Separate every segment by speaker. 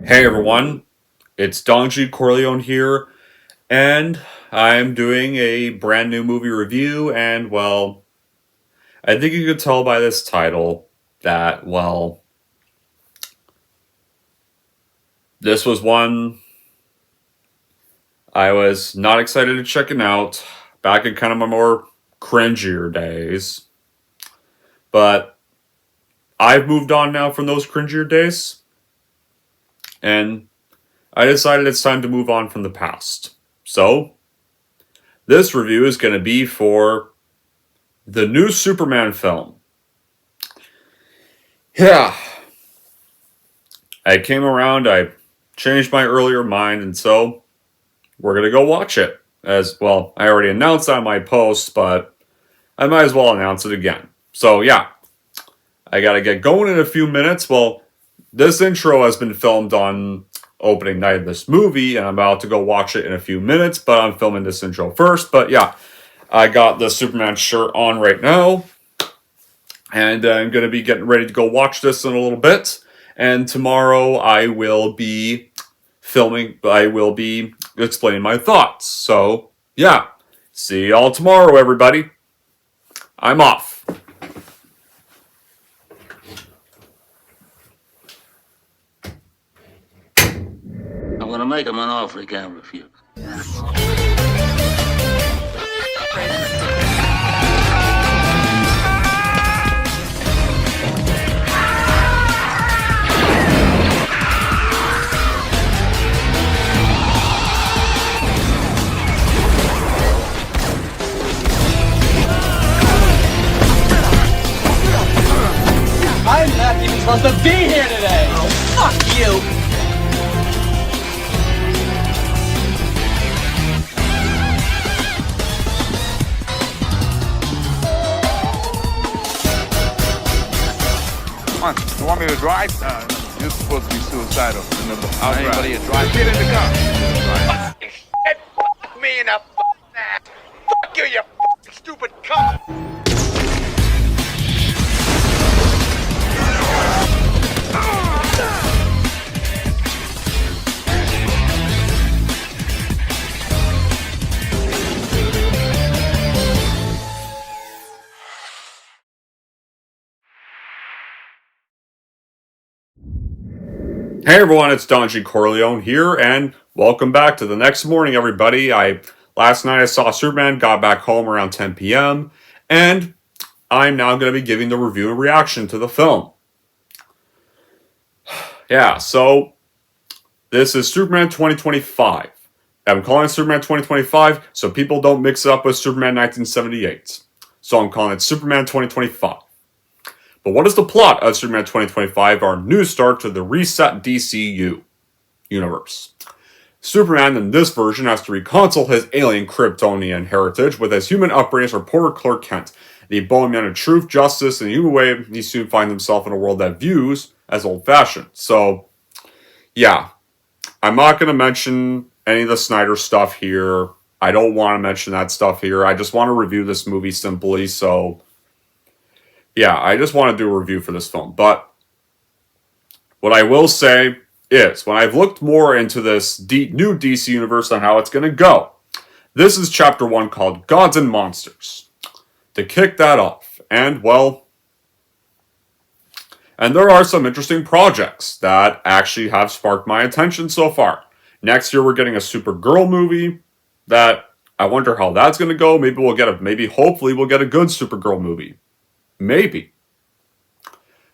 Speaker 1: Hey everyone, it's Donji Corleone here, and I'm doing a brand new movie review, and well, I think you could tell by this title that, well, this was one I was not excited to check it out back in kind of my more cringier days, but I've moved on now from those cringier days, and I decided it's time to move on from the past. So, this review is going to be for the new Superman film. Yeah, I came around, I changed my earlier mind, and so we're going to go watch it. As well, I already announced on my post, but I might as well announce it again. So, yeah, I got to get going in a few minutes. Well, this intro has been filmed on opening night of this movie, and I'm about to go watch it in a few minutes, but I'm filming this intro first. But yeah, I got the Superman shirt on right now, and I'm going to be getting ready to go watch this in a little bit. And tomorrow I will be explaining my thoughts. So, yeah. See y'all tomorrow, everybody. I'm off.
Speaker 2: I'm gonna make him an offer he can't refuse.
Speaker 3: I'm not even supposed to be here today! Oh, fuck you!
Speaker 4: Come on, you want me to drive? You're supposed to be suicidal. Remember,
Speaker 5: I'll
Speaker 4: anybody
Speaker 5: drive.
Speaker 4: to drive? Get in the car.
Speaker 5: Fucking shit! Fuck me in the fucking ass! Fuck you, you fucking stupid cunt!
Speaker 1: Hey everyone, it's Donji Corleone here, and welcome back to the next morning, everybody. Last night I saw Superman, got back home around 10 p.m., and I'm now going to be giving the review and reaction to the film. Yeah, so this is Superman 2025. I'm calling it Superman 2025 so people don't mix it up with Superman 1978. So I'm calling it Superman 2025. But what is the plot of Superman 2025, our new start to the reset DCU universe? Superman in this version has to reconcile his alien Kryptonian heritage with his human upbringing as reporter Clark Kent. The bone man of truth, justice, and human way, he soon finds himself in a world that views as old-fashioned. So, yeah. I'm not going to mention any of the Snyder stuff here. I don't want to mention that stuff here. I just want to review this movie simply, so yeah, I just want to do a review for this film. But what I will say is, when I've looked more into this new DC universe on how it's going to go, this is chapter 1 called Gods and Monsters. To kick that off, and well, and there are some interesting projects that actually have sparked my attention so far. Next year we're getting a Supergirl movie that I wonder how that's going to go. Hopefully we'll get a good Supergirl movie. Maybe.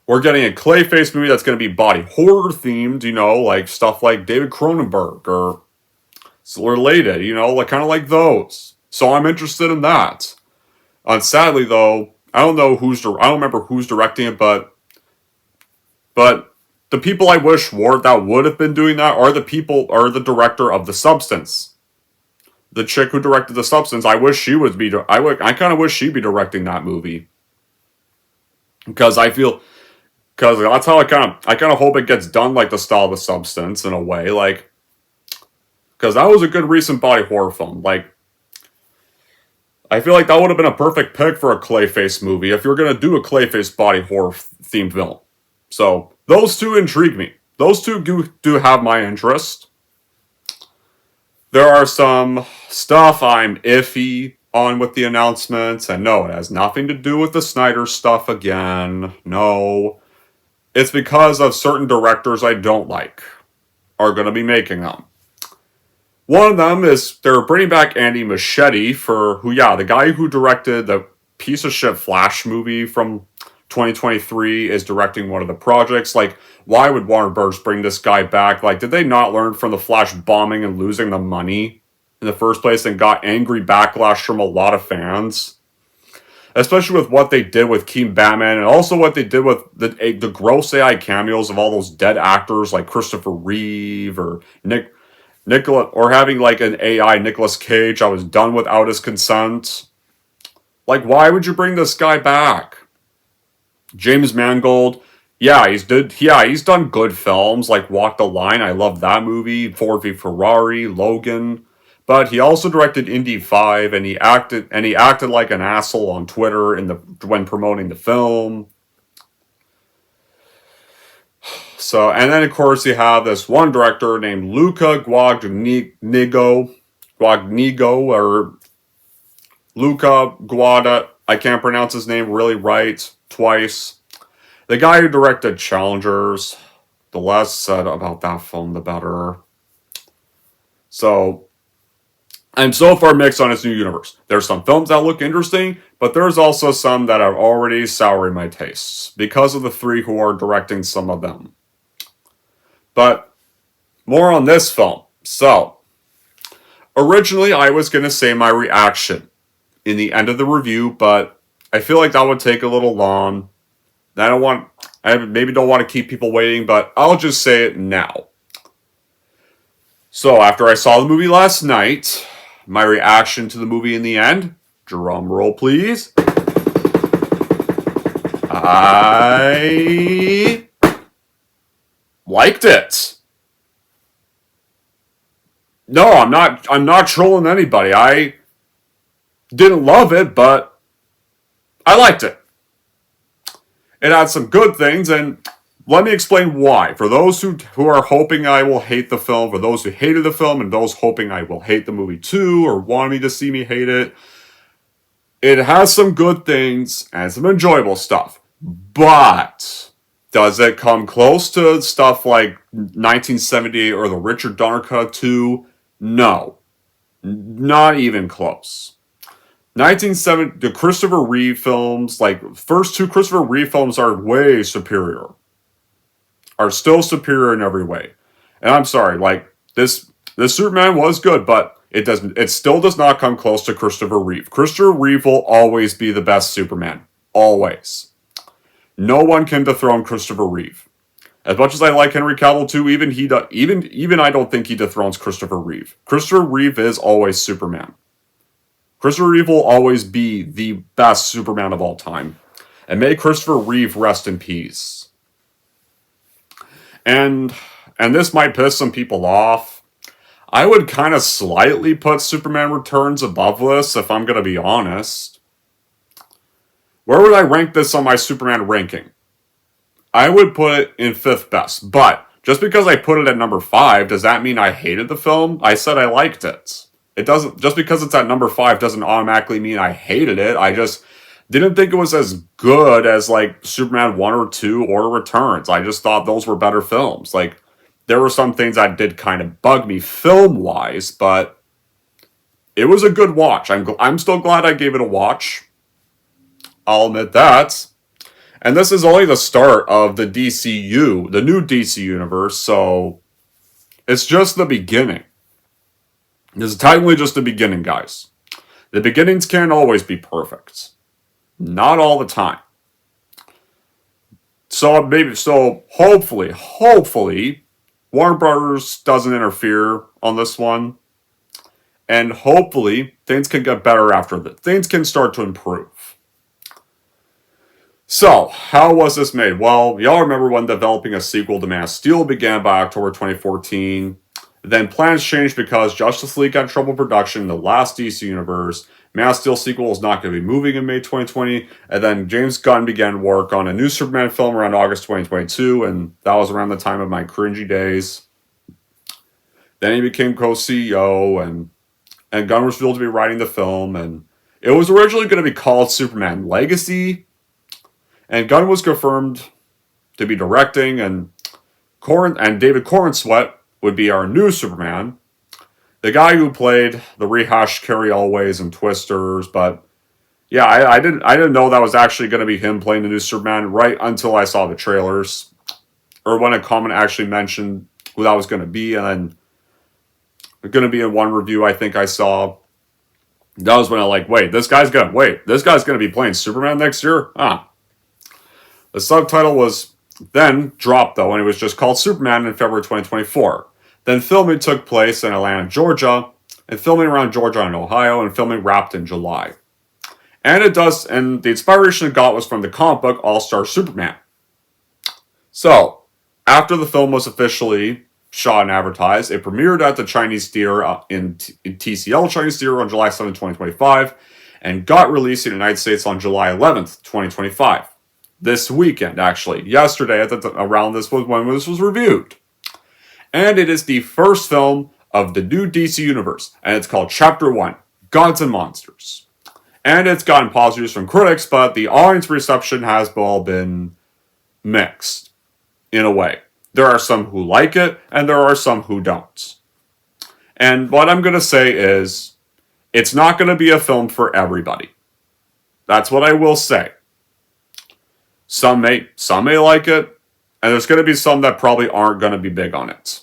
Speaker 1: We're getting a Clayface movie that's going to be body horror themed, like stuff like David Cronenberg or related, kind of like those. So I'm interested in that. Sadly though, I don't remember who's directing it, but the people I wish that would have been doing that are the director of The Substance. The chick who directed The Substance, I kind of wish she'd be directing that movie. Because that's how I kind of hope it gets done, like the style of The Substance in a way, because that was a good recent body horror film. I feel like that would have been a perfect pick for a Clayface movie if you're gonna do a Clayface body horror themed film. So those two intrigue me. those two do have my interest. There are some stuff I'm iffy on with the announcements, and no, it has nothing to do with the Snyder stuff again. No. It's because of certain directors I don't like are going to be making them. One of them is they're bringing back Andy Muschietti the guy who directed the piece of shit Flash movie from 2023 is directing one of the projects. Like, why would Warner Bros. Bring this guy back? Like, did they not learn from the Flash bombing and losing the money in the first place and got angry backlash from a lot of fans? Especially with what they did with Keem Batman and also what they did with the gross AI cameos of all those dead actors like Christopher Reeve or Nicola, or having like an AI Nicolas Cage I was done without his consent. Like, why would you bring this guy back? James Mangold, he's done good films like Walk the Line. I love that movie. Ford v Ferrari, Logan. But he also directed Indy 5, and he acted like an asshole on Twitter when promoting the film. So, and then of course you have this one director named Luca Guadagnino, or Luca Guada. I can't pronounce his name really right twice. The guy who directed Challengers. The less said about that film, the better. So, I'm so far mixed on his new universe. There's some films that look interesting, but there's also some that are already souring my tastes because of the three who are directing some of them. But more on this film. So, originally I was going to say my reaction in the end of the review, but I feel like that would take a little long. I maybe don't want to keep people waiting, but I'll just say it now. So, after I saw the movie last night, my reaction to the movie in the end, drum roll please, I liked it. No, I'm not trolling anybody. I didn't love it, but I liked it. It had some good things, and let me explain why. For those who are hoping I will hate the film, for those who hated the film, and those hoping I will hate the movie too, or want me to see me hate it, it has some good things and some enjoyable stuff. But does it come close to stuff like 1978 or the Richard Donner Cut 2? No. Not even close. 1970, the Christopher Reeve films, like, first two Christopher Reeve films are way superior. Are still superior in every way. And I'm sorry, like, this Superman was good, but it still does not come close to Christopher Reeve. Christopher Reeve will always be the best Superman. Always. No one can dethrone Christopher Reeve. As much as I like Henry Cavill too, even I don't think he dethrones Christopher Reeve. Christopher Reeve is always Superman. Christopher Reeve will always be the best Superman of all time. And may Christopher Reeve rest in peace. And this might piss some people off. I would kind of slightly put Superman Returns above this, if I'm going to be honest. Where would I rank this on my Superman ranking? I would put it in 5th best. But just because I put it at number 5, does that mean I hated the film? I said I liked it. It doesn't, just because it's at number 5 doesn't automatically mean I hated it. I just didn't think it was as good as like Superman 1 or 2 or Returns. I just thought those were better films. Like, there were some things that did kind of bug me film-wise, but it was a good watch. I'm still glad I gave it a watch. I'll admit that. And this is only the start of the DCU, the new DC universe, so it's just the beginning. This is technically just the beginning, guys. The beginnings can't always be perfect. Not all the time. So hopefully, Warner Brothers doesn't interfere on this one. And hopefully, things can get better after that. Things can start to improve. So, how was this made? Well, y'all remember when developing a sequel to Man of Steel began by October 2014. Then plans changed because Justice League got in trouble with production in the last DC universe. Man of Steel sequel is not going to be moving in May 2020. And then James Gunn began work on a new Superman film around August 2022, and that was around the time of my cringy days. Then he became co-CEO, and Gunn was revealed to be writing the film, and it was originally going to be called Superman Legacy, and Gunn was confirmed to be directing, and David Corenswet would be our new Superman, the guy who played the rehashed Carrie Always and Twisters. But yeah, I didn't know that was actually going to be him playing the new Superman right until I saw the trailers, or when a comment actually mentioned who that was going to be, and then going to be in one review I think I saw. That was when I wait, this guy's going to be playing Superman next year? The subtitle was then dropped though, and it was just called Superman in February 2024. Then filming took place in Atlanta, Georgia, and filming around Georgia and Ohio, and filming wrapped in July. And the inspiration it got was from the comic book All-Star Superman. So, after the film was officially shot and advertised, it premiered at the Chinese Theater in TCL Chinese Theater on July 7, 2025, and got released in the United States on July 11th, 2025. This weekend, actually. Yesterday, around this was when this was reviewed. And it is the first film of the new DC Universe, and it's called Chapter 1, Gods and Monsters. And it's gotten positives from critics, but the audience reception has all been mixed, in a way. There are some who like it, and there are some who don't. And what I'm going to say is, it's not going to be a film for everybody. That's what I will say. Some may like it, and there's going to be some that probably aren't going to be big on it.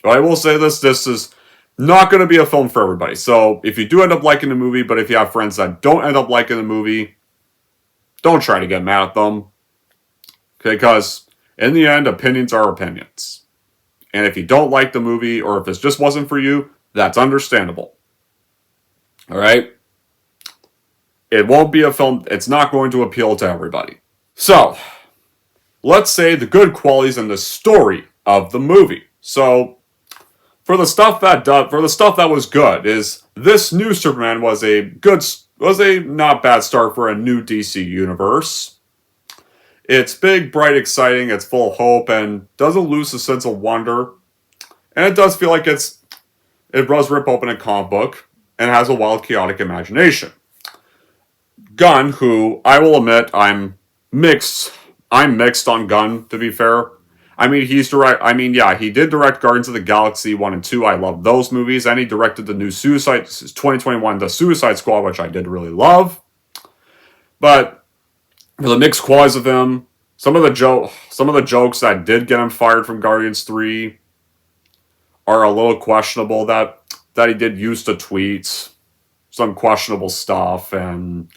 Speaker 1: But I will say this is not going to be a film for everybody. So if you do end up liking the movie, but if you have friends that don't end up liking the movie, don't try to get mad at them. Okay, because in the end, opinions are opinions. And if you don't like the movie, or if this just wasn't for you, that's understandable. Alright? It won't be a film, it's not going to appeal to everybody. So, let's say the good qualities in the story of the movie. So, for the stuff that was good, is this new Superman was a not bad start for a new DC universe. It's big, bright, exciting, it's full of hope, and doesn't lose a sense of wonder. And it does feel like it does rip open a comic book, and has a wild, chaotic imagination. Gunn, who I will admit I'm mixed on Gunn, to be fair. I mean, he did direct Guardians of the Galaxy 1 and 2. I love those movies. And he directed the new 2021, The Suicide Squad, which I did really love. But for the mixed qualities of him, some of the jokes that did get him fired from Guardians 3 are a little questionable. That he did use to tweet some questionable stuff, and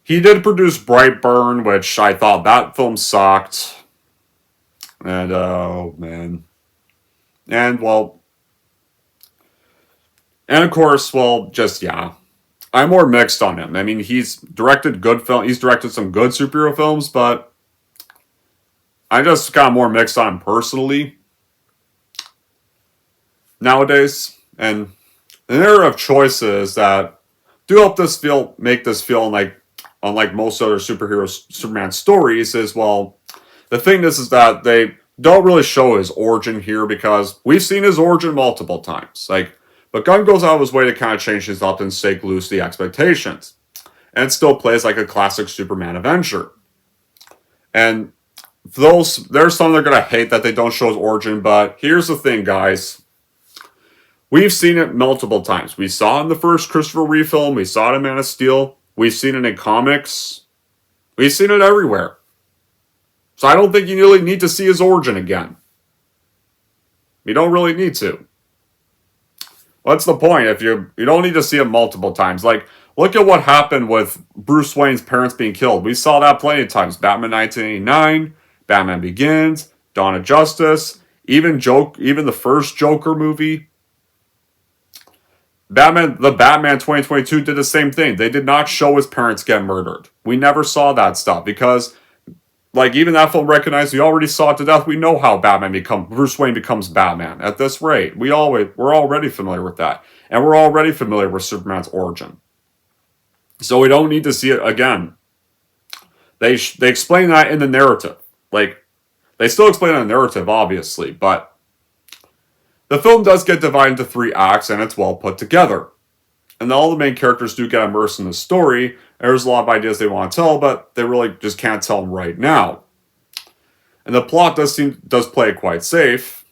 Speaker 1: he did produce Brightburn, which I thought that film sucked. And, oh, man. And, well... And, of course, well, just, yeah. I'm more mixed on him. I mean, he's directed some good superhero films, but I just got more mixed on him personally nowadays. And an era of choices that do help make this feel like, unlike most other Superman stories, is, well, the thing is that they don't really show his origin here, because we've seen his origin multiple times. But Gunn goes out of his way to kind of change things up and shake loose the expectations. And it still plays like a classic Superman adventure. And there's some that are going to hate that they don't show his origin, but here's the thing, guys. We've seen it multiple times. We saw it in the first Christopher Reeve film. We saw it in Man of Steel. We've seen it in comics. We've seen it everywhere. So I don't think you really need to see his origin again. You don't really need to. What's the point if you don't need to see it multiple times? Look at what happened with Bruce Wayne's parents being killed. We saw that plenty of times. Batman 1989, Batman Begins, Dawn of Justice, even the first Joker movie. The Batman 2022 did the same thing. They did not show his parents get murdered. We never saw that stuff because, even that film recognized, we already saw it to death. We know how Bruce Wayne becomes Batman at this rate. We're already familiar with that. And we're already familiar with Superman's origin. So we don't need to see it again. They explain that in the narrative. Like, they still explain it in the narrative, obviously, but the film does get divided into 3 acts, and it's well put together. And all the main characters do get immersed in the story. There's a lot of ideas they want to tell, but they really just can't tell them right now. And the plot does play it quite safe.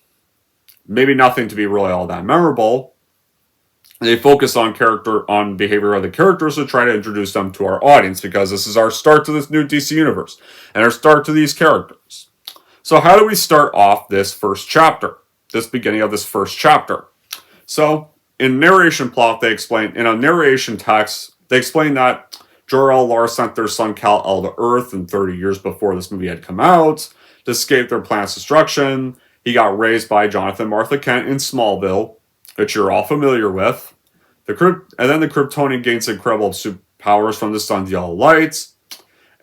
Speaker 1: Maybe nothing to be really all that memorable. They focus on behavior of the characters to try to introduce them to our audience, because this is our start to this new DC universe and our start to these characters. So how do we start off this first chapter? This beginning of this first chapter. So in narration plot, in a narration text, they explain that Jor-El, Lara sent their son Kal-El to Earth in 30 years before this movie had come out to escape their planet's destruction. He got raised by Jonathan and Martha Kent in Smallville, which you're all familiar with. And then the Kryptonian gains incredible powers from the sun's yellow lights.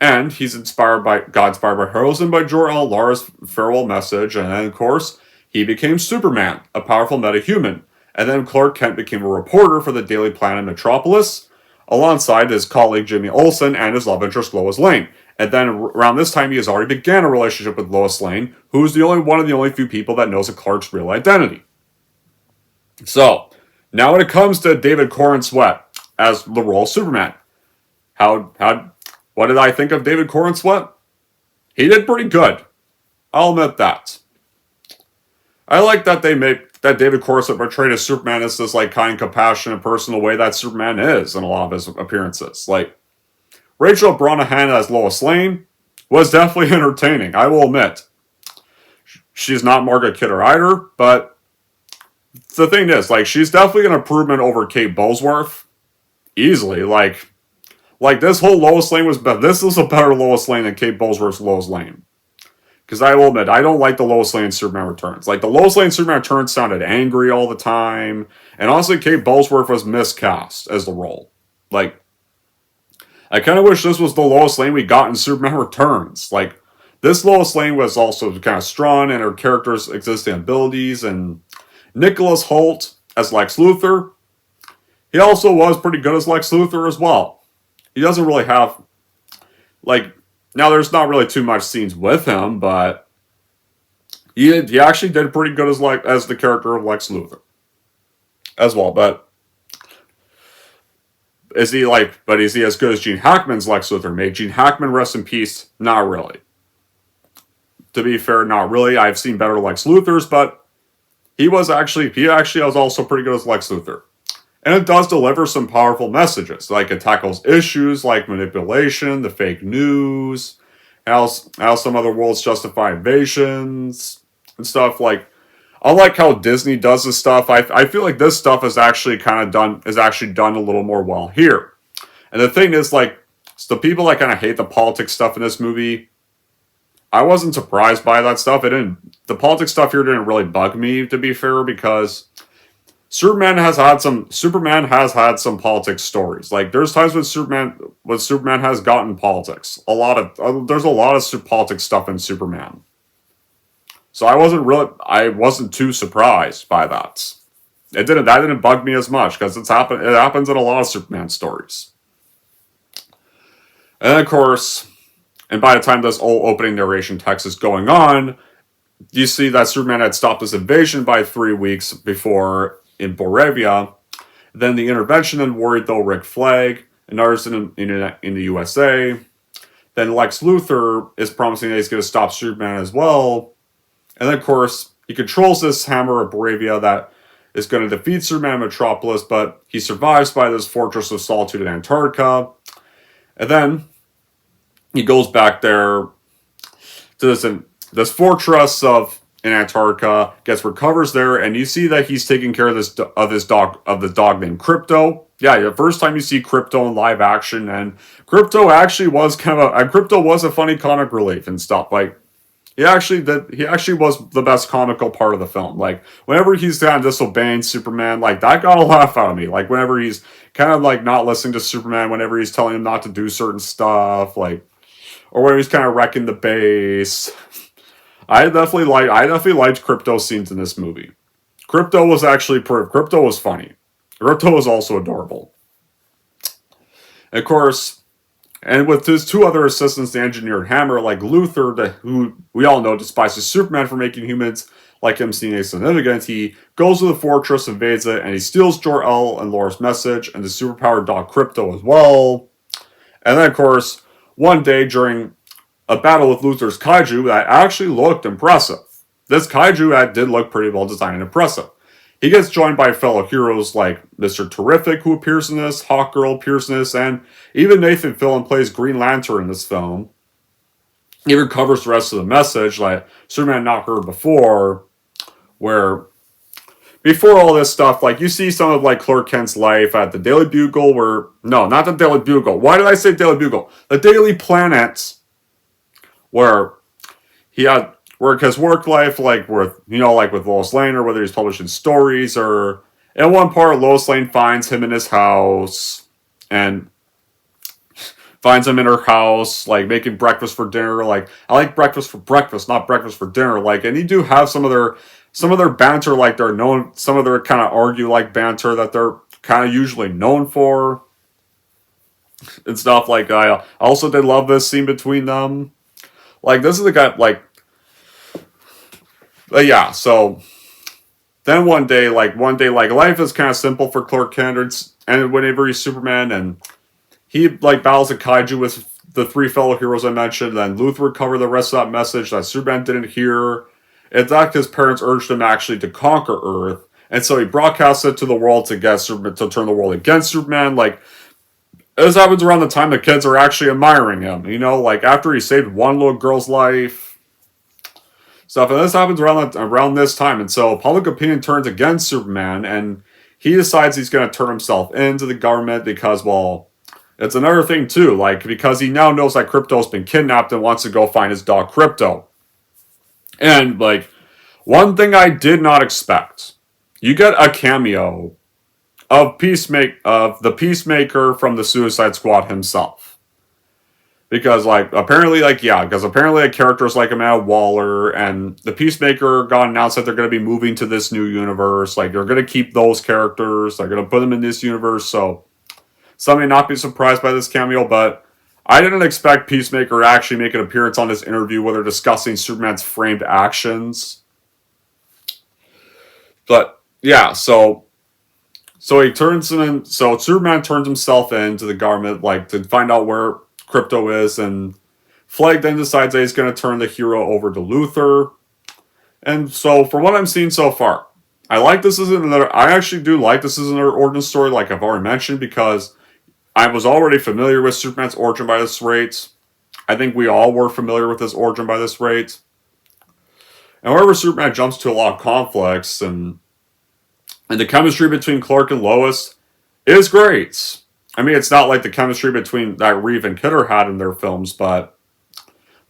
Speaker 1: And he's got inspired by heroes and by Jor-El, Lara's farewell message. And then, of course, he became Superman, a powerful metahuman. And then Clark Kent became a reporter for the Daily Planet Metropolis, alongside his colleague Jimmy Olsen and his love interest Lois Lane. And then around this time, he has already began a relationship with Lois Lane, who's one of the only few people that knows of Clark's real identity. So, now when it comes to David Corn Sweat as the role of Superman, what did I think of David Corn Sweat? He did pretty good. I'll admit that. I like that that David Corn Sweat portrayed as Superman as this like kind, compassionate person, the way that Superman is in a lot of his appearances. Like Rachel Brosnahan as Lois Lane was definitely entertaining, I will admit. She's not Margaret Kidder either, but the thing is, like, she's definitely an improvement over Kate Bosworth. Easily. Like this whole Lois Lane was better. This is a better Lois Lane than Kate Bosworth's Lois Lane. Because I will admit, I don't like the Lois Lane Superman Returns. Like, the Lois Lane Superman Returns sounded angry all the time. And honestly, Kate Bosworth was miscast as the role. Like, I kind of wish this was the Lois Lane we got in Superman Returns. Like, this Lois Lane was also kind of strong in her character's existing abilities. And Nicholas Hoult as Lex Luthor, he also was pretty good as Lex Luthor as well. He doesn't really have, like, now there's not really too much scenes with him, but he actually did pretty good as the character of Lex Luthor as well. But is he as good as Gene Hackman's Lex Luthor? May Gene Hackman rest in peace? Not really. To be fair, not really. I've seen better Lex Luthors, but he actually was also pretty good as Lex Luthor. And it does deliver some powerful messages. Like, it tackles issues like manipulation, the fake news, how some other worlds justify invasions, and stuff. Like, I like how Disney does this stuff. I feel like this stuff is actually done a little more well here. And the thing is, like, the people that kind of hate the politics stuff in this movie, I wasn't surprised by that stuff. The politics stuff here didn't really bug me, to be fair, because Superman has had some politics stories. Like, there's times when Superman has gotten politics. There's a lot of politics stuff in Superman. So I wasn't too surprised by that. That didn't bug me as much, because it happens in a lot of Superman stories. And of course, and by the time this old opening narration text is going on, you see that Superman had stopped this invasion by 3 weeks before in Boravia. Then the intervention and worried though Rick Flag and others in the USA. Then Lex Luthor is promising that he's going to stop Superman as well. And then, of course, he controls this hammer of Boravia that is going to defeat Superman in Metropolis, but he survives by this Fortress of Solitude in Antarctica. And then he goes back there to this fortress in Antarctica, recovers there, and you see that he's taking care of the dog named Crypto. Yeah, the first time you see Crypto in live action, and Crypto actually was a funny comic relief and stuff. Like, he actually was the best comical part of the film. Like, whenever he's kind of disobeying Superman, like, that got a laugh out of me. Like, whenever he's kind of like not listening to Superman, whenever he's telling him not to do certain stuff, like, or when he's kind of wrecking the base. I definitely liked Crypto scenes in this movie. Crypto was funny. Crypto was also adorable. And of course, and with his two other assistants, the engineer and Hammer, like Luthor, who we all know despises Superman for making humans like him seem insignificant, he goes to the fortress, invades it, and he steals Jor-El and Laura's message, and the superpowered dog Crypto as well. And then, of course, one day during a battle with Luthor's kaiju that actually looked impressive. This kaiju that did look pretty well designed and impressive. He gets joined by fellow heroes like Mr. Terrific, who appears in this, Hawkgirl appears in this, and even Nathan Fillion plays Green Lantern in this film. He even covers the rest of the message, like Superman not heard before, where before all this stuff, like you see some of like Clark Kent's life at the Daily Bugle, where no, not the Daily Bugle. Why did I say Daily Bugle? The Daily Planet, where he had his work life, like with like with Lois Lane, or whether he's publishing stories, or in one part Lois Lane finds him in his house and finds him in her house, like making breakfast for dinner. Like, I like breakfast for breakfast, not breakfast for dinner. Like, and you do have some of their banter, like they're known, some of their kind of argue like banter that they're kind of usually known for and stuff. Like, I also did love this scene between them. Like, this is the guy, like, yeah. So then one day, like life is kind of simple for Clark Kent, and whenever he's Superman, and he like battles a kaiju with the three fellow heroes I mentioned. Then Luthor would cover the rest of that message that Superman didn't hear. It's not his parents urged him actually to conquer Earth, and so he broadcasts it to the world to get Superman, to turn the world against Superman. Like, this happens around the time the kids are actually admiring him. Like after he saved one little girl's life, stuff. And this happens around this time, and so public opinion turns against Superman, and he decides he's going to turn himself into the government because, well, it's another thing too, like, because he now knows that Crypto's been kidnapped and wants to go find his dog Crypto. And, like, one thing I did not expect, you get a cameo of the Peacemaker from the Suicide Squad himself. Because, apparently a characters like Amanda Waller and the Peacemaker got announced that they're going to be moving to this new universe. Like, they're going to keep those characters. They're going to put them in this universe, so some may not be surprised by this cameo, but I didn't expect Peacemaker to actually make an appearance on this interview where they're discussing Superman's framed actions. But yeah, so Superman turns himself into the government, like, to find out where Crypto is, and Flag then decides that he's going to turn the hero over to Luthor. And so, from what I'm seeing so far, I actually do like this is another origin story, like I've already mentioned, because I was already familiar with Superman's origin by this rate. I think we all were familiar with his origin by this rate. And wherever Superman jumps to a lot of conflicts, and the chemistry between Clark and Lois is great. I mean, it's not like the chemistry between that Reeve and Kidder had in their films, but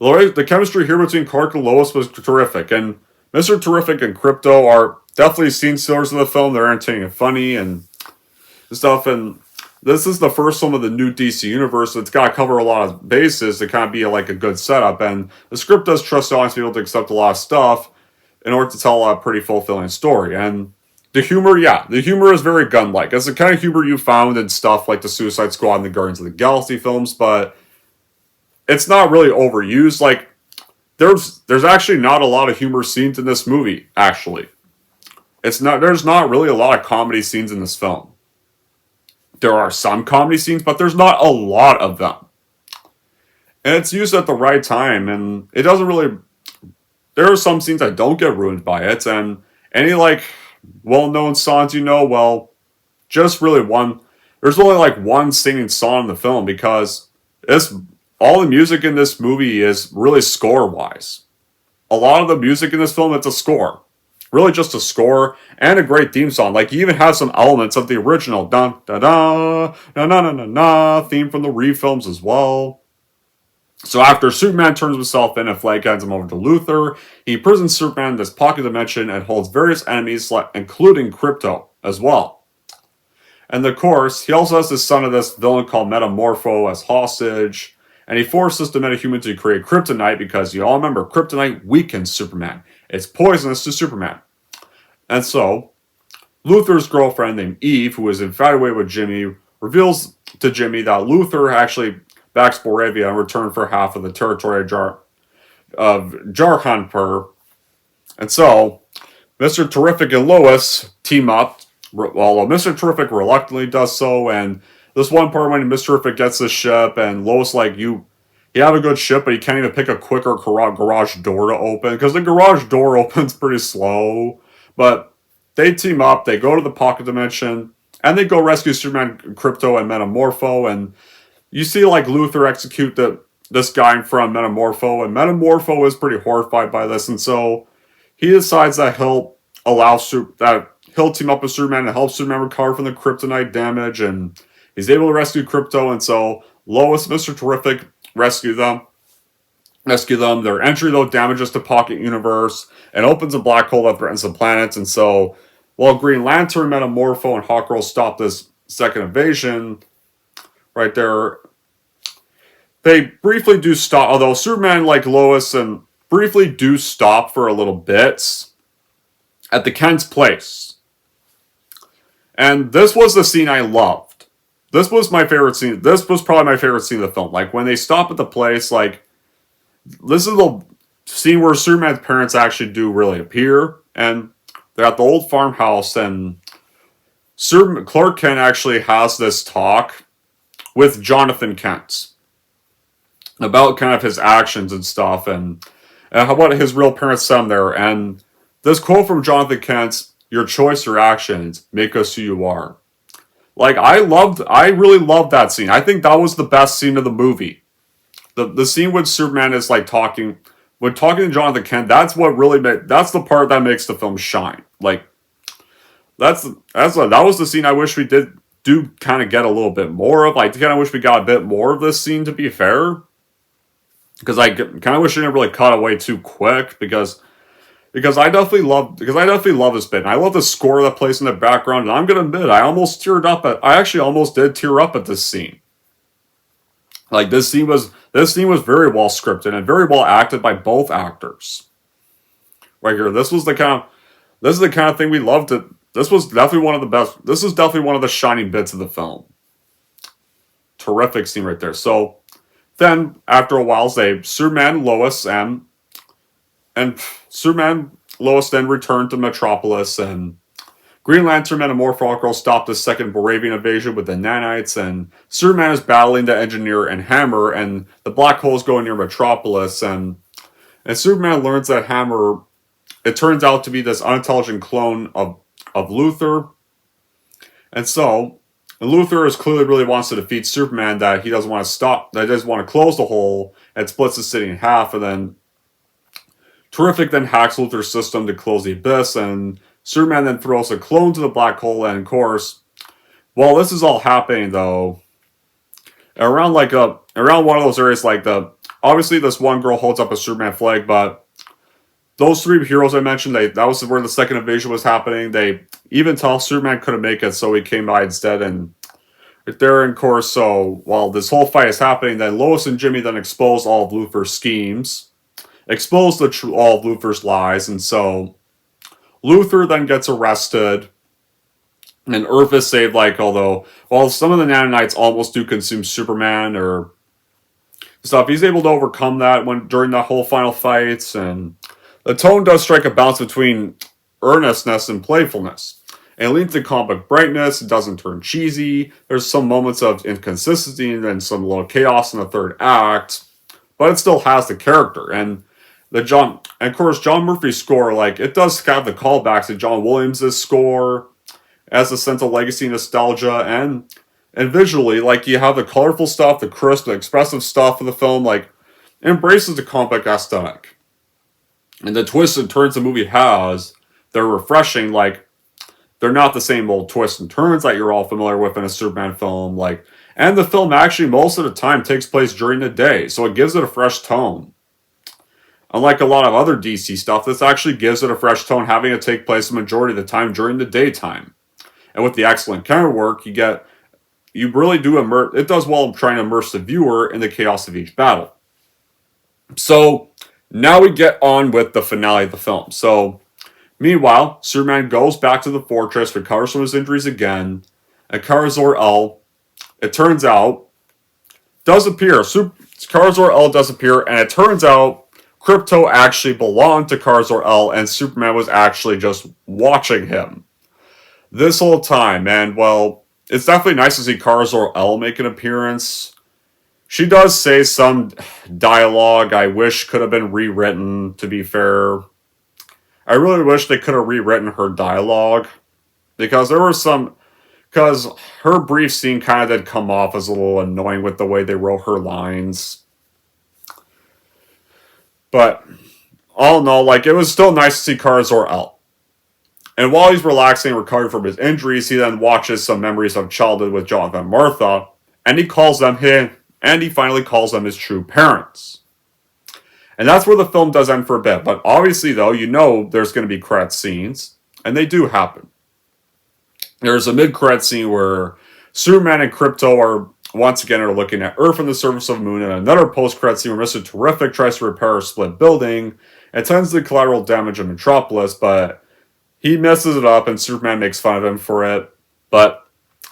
Speaker 1: the chemistry here between Clark and Lois was terrific. And Mr. Terrific and Crypto are definitely scene stealers in the film. They're entertaining and funny and stuff, and this is the first film of the new DC universe, so it's got to cover a lot of bases to kind of be like a good setup. And the script does trust the audience to be able to accept a lot of stuff in order to tell a pretty fulfilling story. And the humor is very gun-like. It's the kind of humor you found in stuff like the Suicide Squad and the Guardians of the Galaxy films, but it's not really overused. Like, there's actually not a lot of humor scenes in this movie, actually. There's not really a lot of comedy scenes in this film. There are some comedy scenes, but there's not a lot of them. And it's used at the right time, and it doesn't really... There are some scenes that don't get ruined by it, and any, like, well-known songs, just really one... There's only, like, one singing song in the film, because all the music in this movie is really score-wise. A lot of the music in this film, it's a score. Really just a score and a great theme song. Like, you even have some elements of the original dun da da na na na na na theme from the Reeve films as well. So after Superman turns himself in and Flag hands him over to Luthor, he imprisons Superman in this pocket dimension and holds various enemies, including Crypto as well. And of course, he also has the son of this villain called Metamorpho as hostage, and he forces the metahuman to create kryptonite because you all remember kryptonite weakens Superman. It's poisonous to Superman. And so, Luthor's girlfriend named Eve, who is infatuated with Jimmy, reveals to Jimmy that Luthor actually backs Boravia in return for half of the territory of Jarhanpur. And so, Mr. Terrific and Lois team up, although Mr. Terrific reluctantly does so, and this one part when Mr. Terrific gets the ship, and Lois like, you have a good ship, but you can't even pick a quicker garage door to open, because the garage door opens pretty slow. But they team up, they go to the pocket dimension, and they go rescue Superman, Krypto, and Metamorpho, and you see like Luthor execute this guy in front of Metamorpho, and Metamorpho is pretty horrified by this, and so he decides that he'll team up with Superman to help Superman recover from the kryptonite damage, and he's able to rescue Krypto, and so Lois and Mr. Terrific rescue them. Their entry, though, damages the Pocket Universe and opens a black hole that threatens the planets, and so while Green Lantern, Metamorpho, and Hawkgirl stop this second invasion, right there, they briefly do stop, although Superman, like Lois, and briefly do stop for a little bit at the Kent's place. And this was the scene I loved. This was my favorite scene. This was probably my favorite scene of the film. Like, when they stop at the place, like, this is the scene where Superman's parents actually do really appear. And they're at the old farmhouse, and Clark Kent actually has this talk with Jonathan Kent about kind of his actions and stuff, and what his real parents said there. And this quote from Jonathan Kent, "Your choice or actions make us who you are." Like, I really loved that scene. I think that was the best scene of the movie. The scene when Superman is like talking to Jonathan Kent, that's the part that makes the film shine. Like, that was the scene I wish we do kind of get a little bit more of. I kind of wish we got a bit more of this scene, to be fair. Because I kind of wish it didn't really cut away too quick, because I definitely love this bit. And I love the score that plays in the background, and I'm gonna admit, I actually almost did tear up at this scene. Like, this scene was very well scripted and very well acted by both actors. Right here, this is the kind of thing we loved. This was definitely one of the best. This is definitely one of the shining bits of the film. Terrific scene right there. So then, after a while, Superman, Lois then return to Metropolis, and Green Lantern, Metamorpho, Hawkgirl stop the second Boravian invasion with the nanites, and Superman is battling the Engineer and Hammer, and the black hole's going near Metropolis, and Superman learns that Hammer, it turns out to be this unintelligent clone of Luthor, and so Luthor clearly really wants to defeat Superman, that he doesn't want to close the hole, and splits the city in half, and then Terrific then hacks Luthor's system to close the abyss, and Superman then throws a clone to the black hole, and of course, while this is all happening, though, around one of those areas, obviously this one girl holds up a Superman flag, but those three heroes I mentioned, that was where the second invasion was happening. They even tell Superman couldn't make it, so he came by instead, and there, of course, so while this whole fight is happening, then Lois and Jimmy then expose all of Luthor's schemes, expose all of Luthor's lies, and so Luthor then gets arrested, and Earth is saved, although, while some of the nanonites almost do consume Superman or stuff, he's able to overcome that during that whole final fight, and the tone does strike a balance between earnestness and playfulness. And it leads to comic brightness, it doesn't turn cheesy, there's some moments of inconsistency and then some little chaos in the third act, but it still has the character. And of course, John Murphy's score, it does have the callbacks to John Williams' score, as a sense of legacy, nostalgia, and visually, you have the colorful stuff, the crisp, the expressive stuff of the film, embraces the comic aesthetic. And the twists and turns the movie has, they're refreshing, they're not the same old twists and turns that you're all familiar with in a Superman film, and the film actually, most of the time, takes place during the day, so it gives it a fresh tone. Unlike a lot of other DC stuff, this actually gives it a fresh tone, having it take place the majority of the time during the daytime. And with the excellent camera work, you really do it does well in trying to immerse the viewer in the chaos of each battle. So, now we get on with the finale of the film. So, meanwhile, Superman goes back to the fortress, recovers from his injuries again, and Kara Zor-El it turns out, does appear. Kar Zor-El does appear, and it turns out Krypto actually belonged to Kar Zor-El, and Superman was actually just watching him this whole time. And, well, it's definitely nice to see Kar Zor-El make an appearance. She does say some dialogue I wish could have been rewritten, to be fair. I really wish they could have rewritten her dialogue, because there were some... Because her brief scene kind of did come off as a little annoying with the way they wrote her lines. But, all in all, like, it was still nice to see Kar Zor-El. And while he's relaxing and recovering from his injuries, he then watches some memories of childhood with Jonathan and Martha, and he finally calls them his true parents. And that's where the film does end for a bit. But obviously, though, you know there's going to be credit scenes, and they do happen. There's a mid-credit scene where Superman and Krypto once again are looking at Earth and the surface of the moon, and another post-credit scene where Mr. Terrific tries to repair a split building and tends to the collateral damage of Metropolis, but he messes it up and Superman makes fun of him for it. But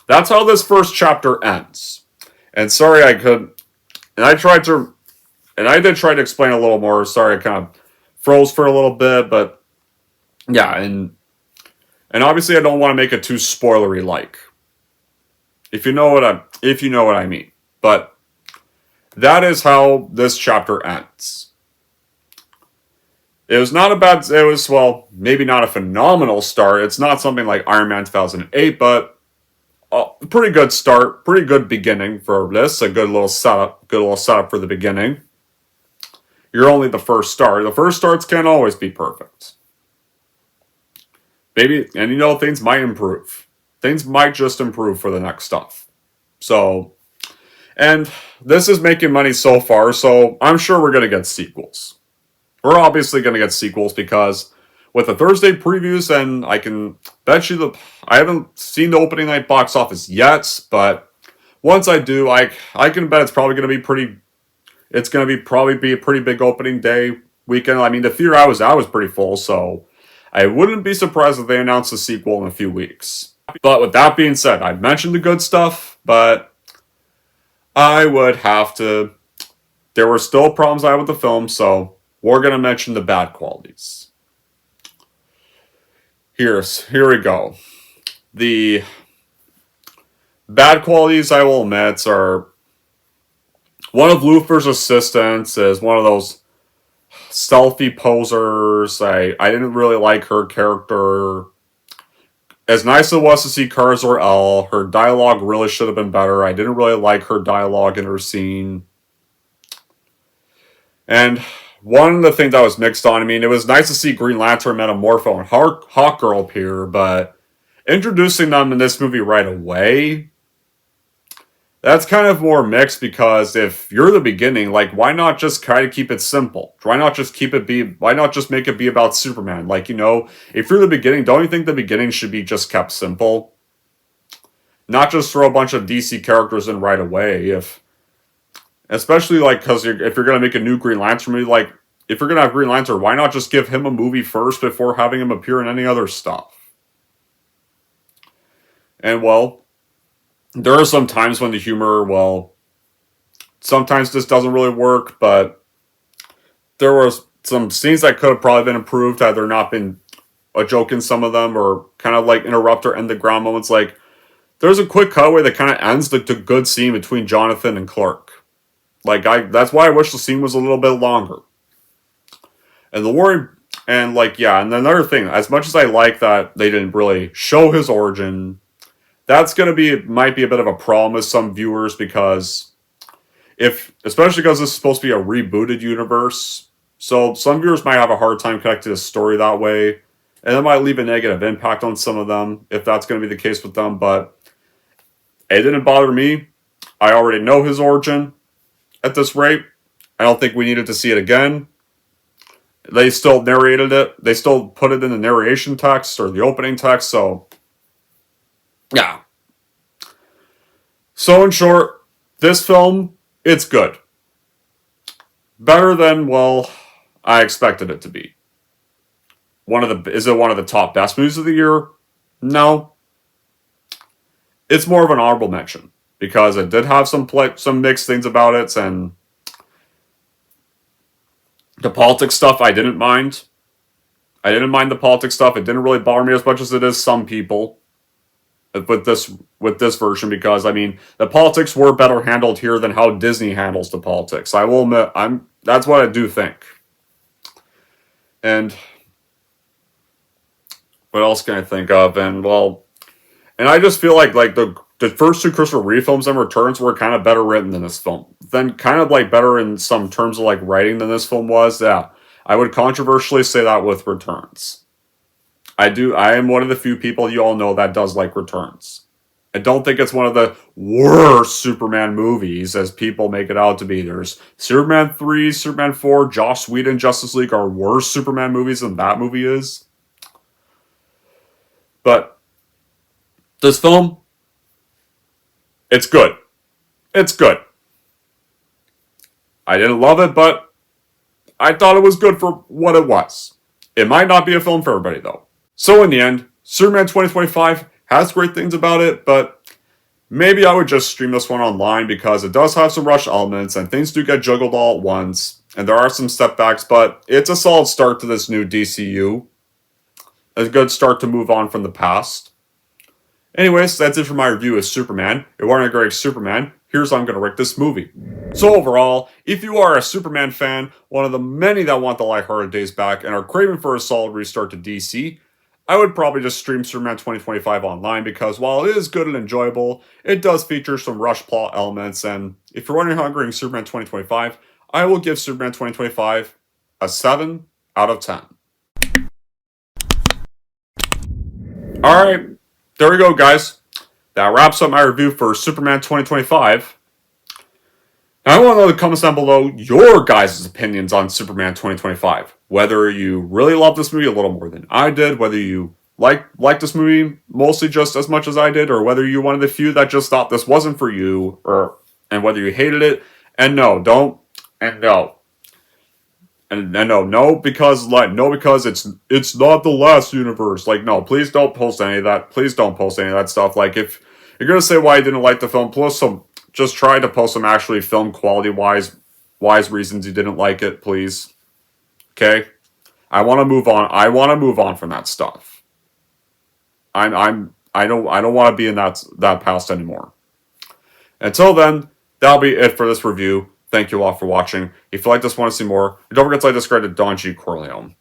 Speaker 1: that's how this first chapter ends. And sorry I did try to explain a little more. Sorry, I kind of froze for a little bit, but yeah, and obviously I don't want to make it too spoilery-like. If you know what I mean. But that is how this chapter ends. It was maybe not a phenomenal start. It's not something like Iron Man 2008, but a pretty good start, pretty good beginning for this. A good little setup for the beginning. You're only the first start. The first starts can't always be perfect. Maybe, and things might improve. Things might just improve for the next stuff. So, and this is making money so far, so I'm sure we're going to get sequels. We're obviously going to get sequels because with the Thursday previews, and I can bet you I haven't seen the opening night box office yet, but once I do, I can bet it's probably going to be probably be a pretty big opening day weekend. I mean, the theater I was pretty full, so I wouldn't be surprised if they announced a sequel in a few weeks. But with that being said, I've mentioned the good stuff, but I would have to... There were still problems I had with the film, so we're going to mention the bad qualities. Here we go. The bad qualities, I will admit, are... One of Luthor's assistants is one of those stealthy posers. I didn't really like her character. As nice as it was to see Kar Zor-El, her dialogue really should have been better. I didn't really like her dialogue in her scene. And one of the things that was mixed on, I mean, it was nice to see Green Lantern, Metamorpho, and Hawkgirl appear, but introducing them in this movie right away, that's kind of more mixed, because if you're the beginning, like, why not just try to keep it simple? Why not just make it be about Superman? Like, if you're the beginning, don't you think the beginning should be just kept simple? Not just throw a bunch of DC characters in right away, especially, like, because if you're going to make a new Green Lantern movie, like, if you're going to have Green Lantern, why not just give him a movie first before having him appear in any other stuff? And, well, there are some times when the humor, sometimes this doesn't really work, but there were some scenes that could have probably been improved had there not been a joke in some of them, or kind of like interrupt or end the ground moments. Like, there's a quick cutaway that kind of ends the good scene between Jonathan and Clark. Like, that's why I wish the scene was a little bit longer. And and another thing, as much as I like that they didn't really show his origin, that's might be a bit of a problem with some viewers, because especially because this is supposed to be a rebooted universe, so some viewers might have a hard time connecting the story that way, and it might leave a negative impact on some of them, if that's going to be the case with them, but it didn't bother me. I already know his origin at this rate. I don't think we needed to see it again. They still narrated it. They still put it in the narration text, or the opening text, so yeah. So in short, this film, it's good. Better than, I expected it to be. Is it one of the top best movies of the year? No. It's more of an honorable mention. because it did have some mixed things about it, and the politics stuff I didn't mind. I didn't mind the politics stuff. It didn't really bother me as much as it is some people with this version, because I mean the politics were better handled here than how Disney handles the politics. I will admit, that's what I do think. And what else can I think of? And I just feel like the first two Christopher Reeve films and Returns were kind of better written than this film. Then kind of like better in some terms of like writing than this film was. Yeah, I would controversially say that with Returns. I am one of the few people you all know that does like Returns. I don't think it's one of the worst Superman movies as people make it out to be. There's Superman 3, Superman 4, Joss Whedon, Justice League are worse Superman movies than that movie is. But this film, it's good. It's good. I didn't love it, but I thought it was good for what it was. It might not be a film for everybody, though. So in the end, Superman 2025 has great things about it, but maybe I would just stream this one online because it does have some rush elements and things do get juggled all at once, and there are some setbacks, but it's a solid start to this new DCU. A good start to move on from the past. Anyways, that's it for my review of Superman. If you want a great Superman, here's how I'm going to rate this movie. So overall, if you are a Superman fan, one of the many that want the lighthearted days back and are craving for a solid restart to DC, I would probably just stream Superman 2025 online because while it is good and enjoyable, it does feature some rush plot elements, and if you're wondering how I'm grading Superman 2025, I will give Superman 2025 a 7 out of 10. Alright, there we go, guys. That wraps up my review for Superman 2025. Now, I want to know in the comments down below your guys' opinions on Superman 2025. Whether you really love this movie a little more than I did, whether you like this movie mostly just as much as I did, or whether you're one of the few that just thought this wasn't for you, and whether you hated it. And no, because it's not the last universe. Like, no, please don't post any of that. Please don't post any of that stuff. Like, if you're gonna say why you didn't like the film, just try to post some actually film quality wise reasons you didn't like it, please. Okay? I want to move on. I want to move on from that stuff. I don't want to be in that past anymore. Until then, that'll be it for this review. Thank you all for watching. If you like this, want to see more, don't forget to subscribe to Don G. Corleone.